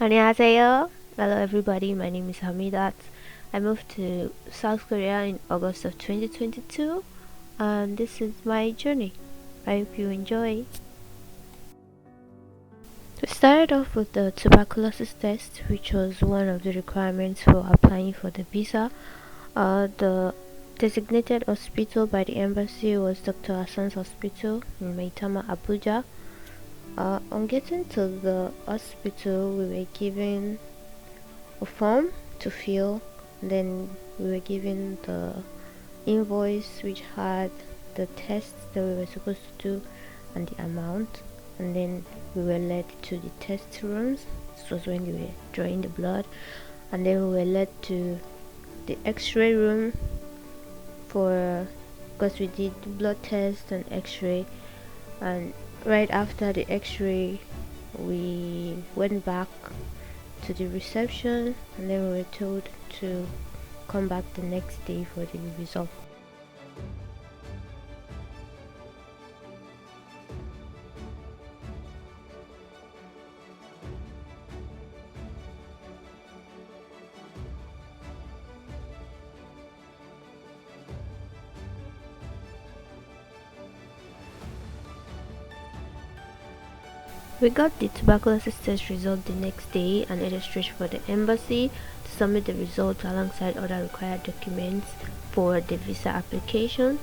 안녕하세요. Hello everybody, my name is Hameedat. I moved to South Korea in August of 2022 and this is my journey. I hope you enjoy. We started off with the tuberculosis test, which was one of the requirements for applying for the visa. The designated hospital by the embassy was Dr. Hassan's hospital in Maitama, Abuja. On getting to the hospital, we were given a form to fill, then we were given the invoice which had the tests that we were supposed to do and the amount, and then we were led to the test rooms. This was when they were drawing the blood, and then we were led to the x-ray room because we did blood test and x-ray, and right after the x-ray we went back to the reception, and then we were told to come back the next day for the result. We got the tuberculosis test result the next day and headed straight for the embassy to submit the results alongside other required documents for the visa application.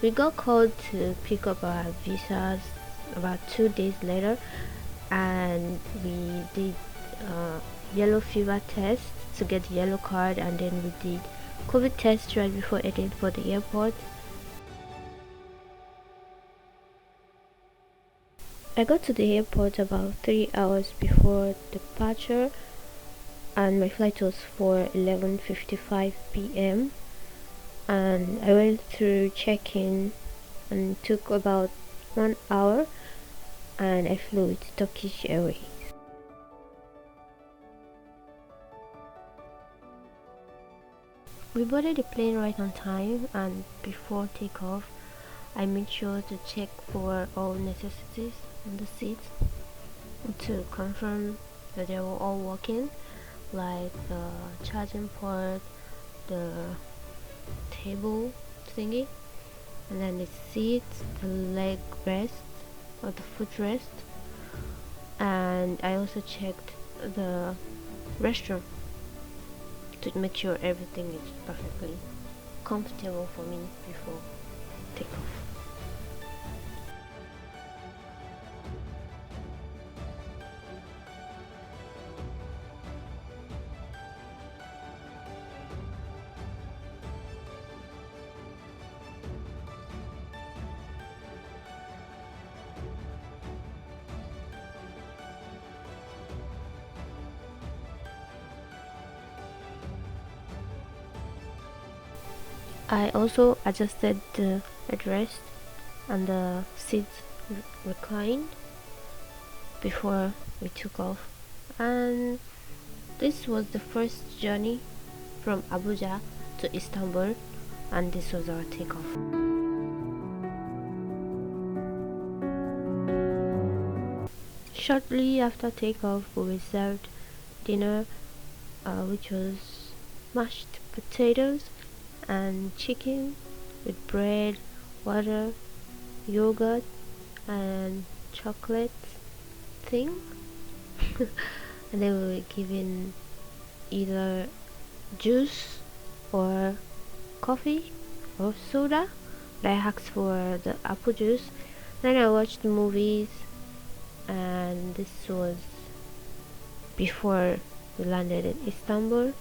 We got called to pick up our visas about 2 days later, and we did yellow fever test to get the yellow card, and then we did COVID test right before heading for the airport. I got to the airport about 3 hours before departure, and my flight was for 11:55 p.m. and I went through check-in and took about 1 hour, and I flew with Turkish Airways. We boarded the plane right on time, and before takeoff I made sure to check for all necessities on the seats to confirm that they were all working, like the charging port, the table thingy, and then the seats, the leg rest or the footrest, and I also checked the restroom to make sure everything is perfectly comfortable for me before takeoff. I also adjusted the headrest and the seats reclined before we took off, and this was the first journey from Abuja to Istanbul, and this was our takeoff. Shortly after takeoff, we were served dinner, which was mashed potatoes and chicken with bread, water, yogurt, and chocolate thing. And then we were given either juice or coffee or soda. But I asked for the apple juice. Then I watched movies, and this was before we landed in Istanbul,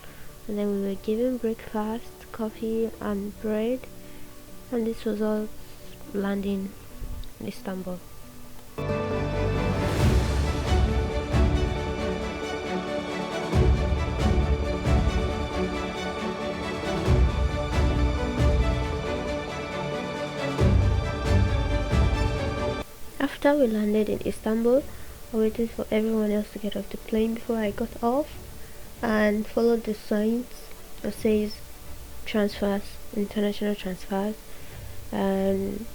and then we were given breakfast, coffee and bread, and this was all landing in Istanbul. After we landed in Istanbul, I waited for everyone else to get off the plane before I got off and followed the signs that says transfers, international transfers, and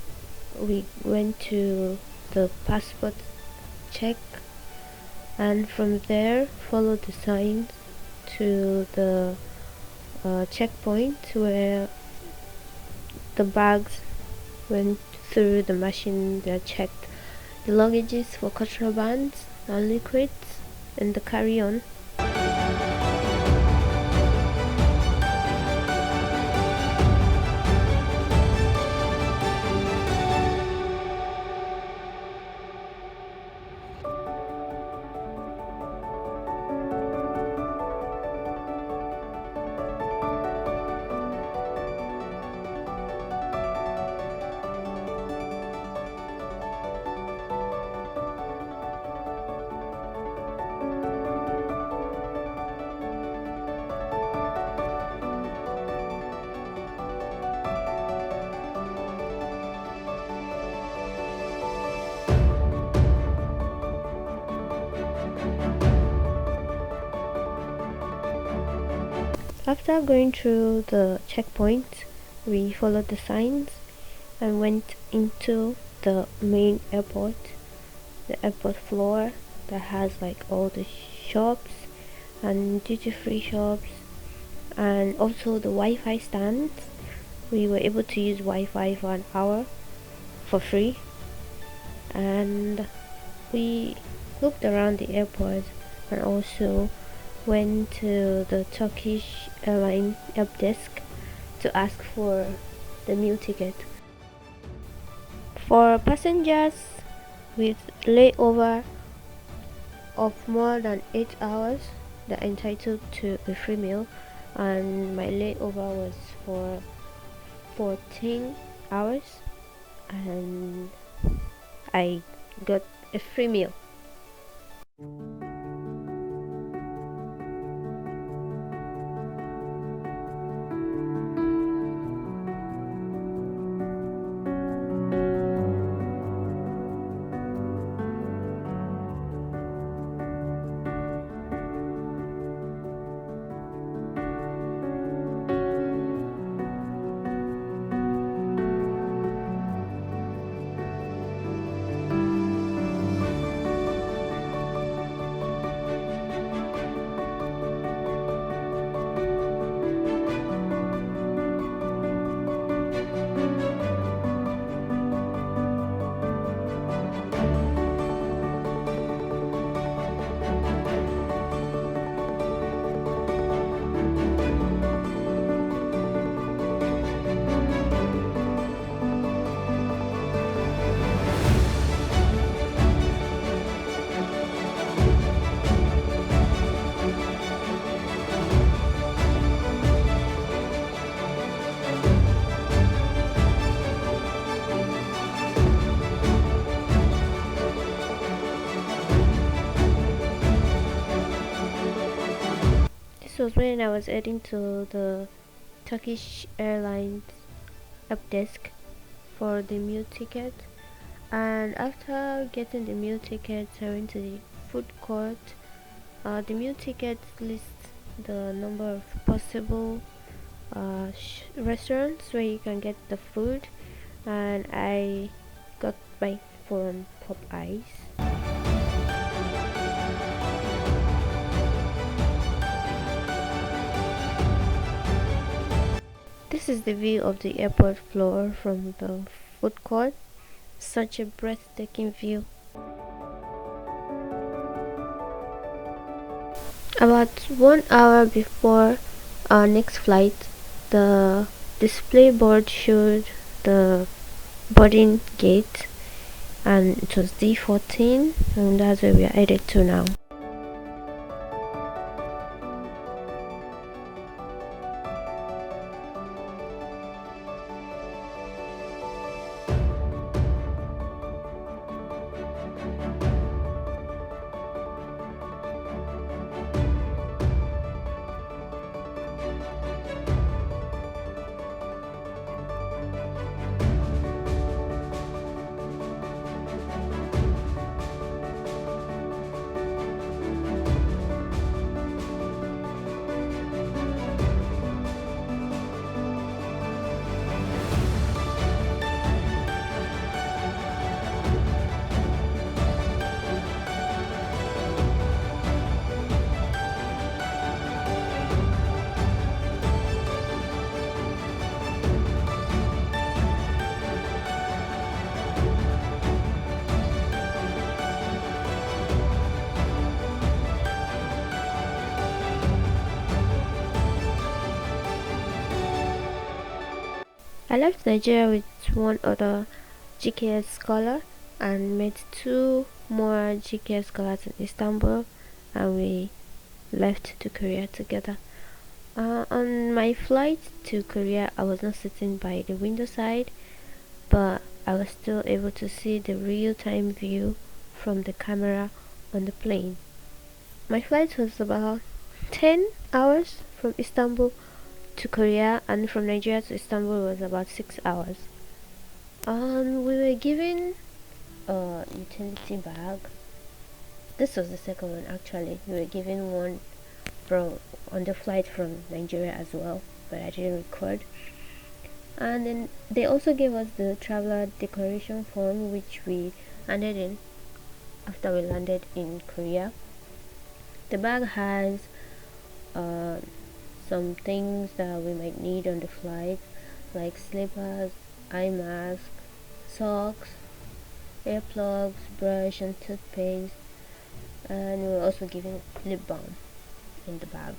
we went to the passport check, and from there follow the signs to the checkpoint where the bags went through the machine that checked the luggages for contrabands and liquids and the carry-on. After going through the checkpoint, we followed the signs and went into the main airport, the airport floor that has like all the shops and duty-free shops and also the Wi-Fi stands. We were able to use Wi-Fi for an hour for free, and we looked around the airport and also went to the Turkish airline help desk to ask for the meal ticket. For passengers with layover of more than 8 hours, they're entitled to a free meal, and my layover was for 14 hours and I got a free meal. This was when I was heading to the Turkish Airlines up desk for the meal ticket, and after getting the meal ticket I went to the food court. The meal ticket lists the number of possible restaurants where you can get the food, and I got my from Popeyes. This is the view of the airport floor from the food court. Such a breathtaking view. About 1 hour before our next flight, the display board showed the boarding gate, and it was D14, and that's where we are headed to now. I left Nigeria with one other GKS scholar and met two more GKS scholars in Istanbul, and we left to Korea together. On my flight to Korea, I was not sitting by the window side, but I was still able to see the real-time view from the camera on the plane. My flight was about 10 hours from Istanbul to Korea, and from Nigeria to Istanbul was about 6 hours. We were given a utility bag. This was the second one actually. We were given one from on the flight from Nigeria as well, but I didn't record. And then they also gave us the traveler declaration form, which we handed in after we landed in Korea. The bag has some things that we might need on the flight, like slippers, eye mask, socks, earplugs, brush and toothpaste, and we were also given lip balm in the bag.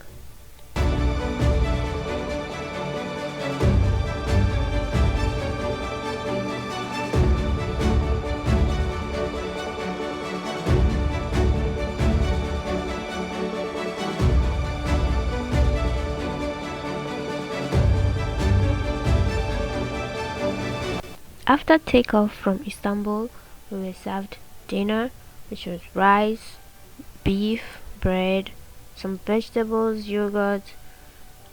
After takeoff from Istanbul, we were served dinner, which was rice, beef, bread, some vegetables, yogurt,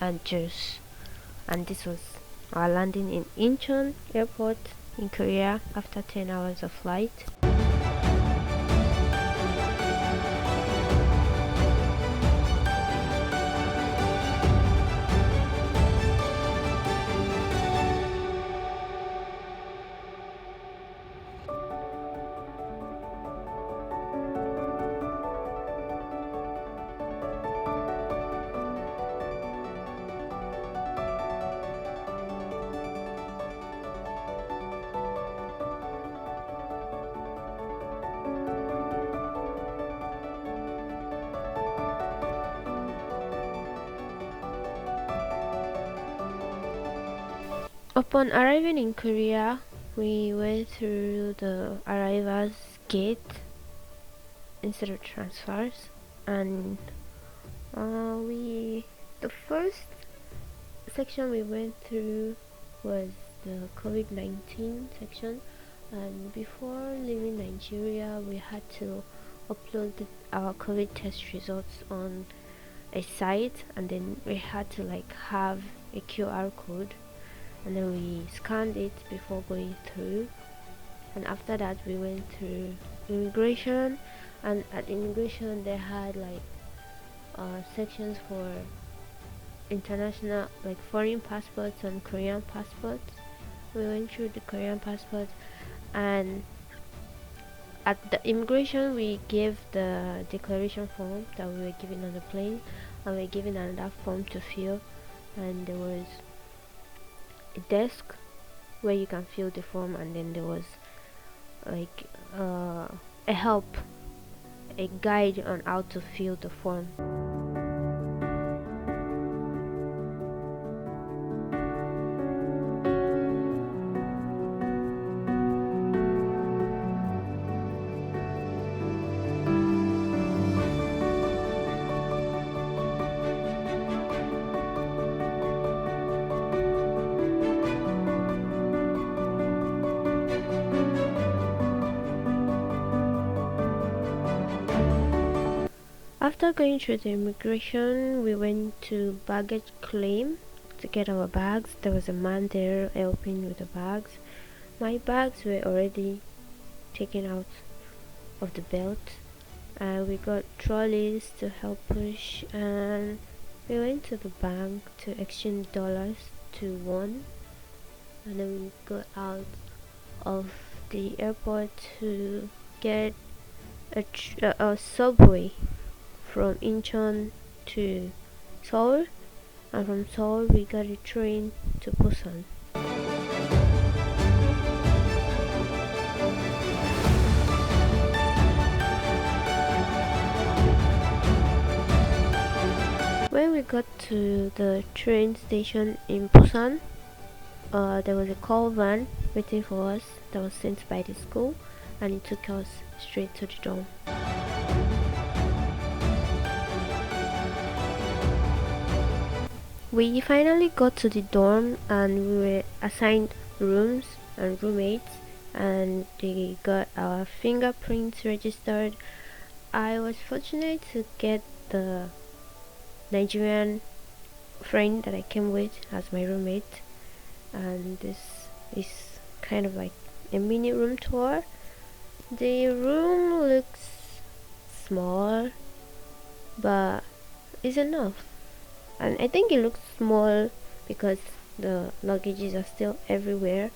and juice. And this was our landing in Incheon Airport in Korea after 10 hours of flight. Upon arriving in Korea, we went through the arrivals gate instead of transfers, and the first section we went through was the COVID-19 section, and before leaving Nigeria we had to upload our COVID test results on a site, and then we had to have a QR code, and then we scanned it before going through. And after that we went through immigration, and at immigration they had sections for international, foreign passports and Korean passports. We went through the Korean passports, and at the immigration we gave the declaration form that we were given on the plane, and we were given another form to fill, and there was a desk where you can fill the form, and then there was a guide on how to fill the form. After going through the immigration, we went to baggage claim to get our bags. There was a man there helping with the bags. My bags were already taken out of the belt, and we got trolleys to help push, and we went to the bank to exchange dollars to won, and then we got out of the airport to get a subway from Incheon to Seoul, and from Seoul we got a train to Busan. When we got to the train station in Busan, there was a call van waiting for us that was sent by the school, and it took us straight to the dorm. We finally got to the dorm and we were assigned rooms and roommates, and they got our fingerprints registered. I was fortunate to get the Nigerian friend that I came with as my roommate, and this is kind of like a mini room tour. The room looks small, but it's enough. And I think it looks small because the luggages are still everywhere.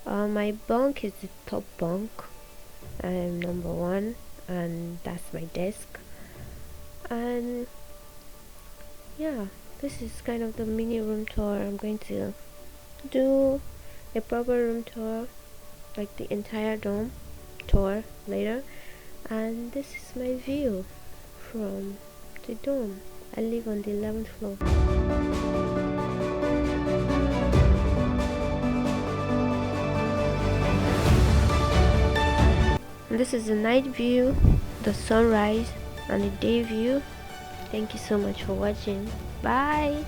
My bunk is the top bunk. I'm number one, and that's my desk. And yeah, this is kind of the mini room tour. I'm going to do a proper room tour, like the entire dorm tour later. And this is my view from the dorm. I live on the 11th floor. And this is the night view, the sunrise, and the day view. Thank you so much for watching. Bye.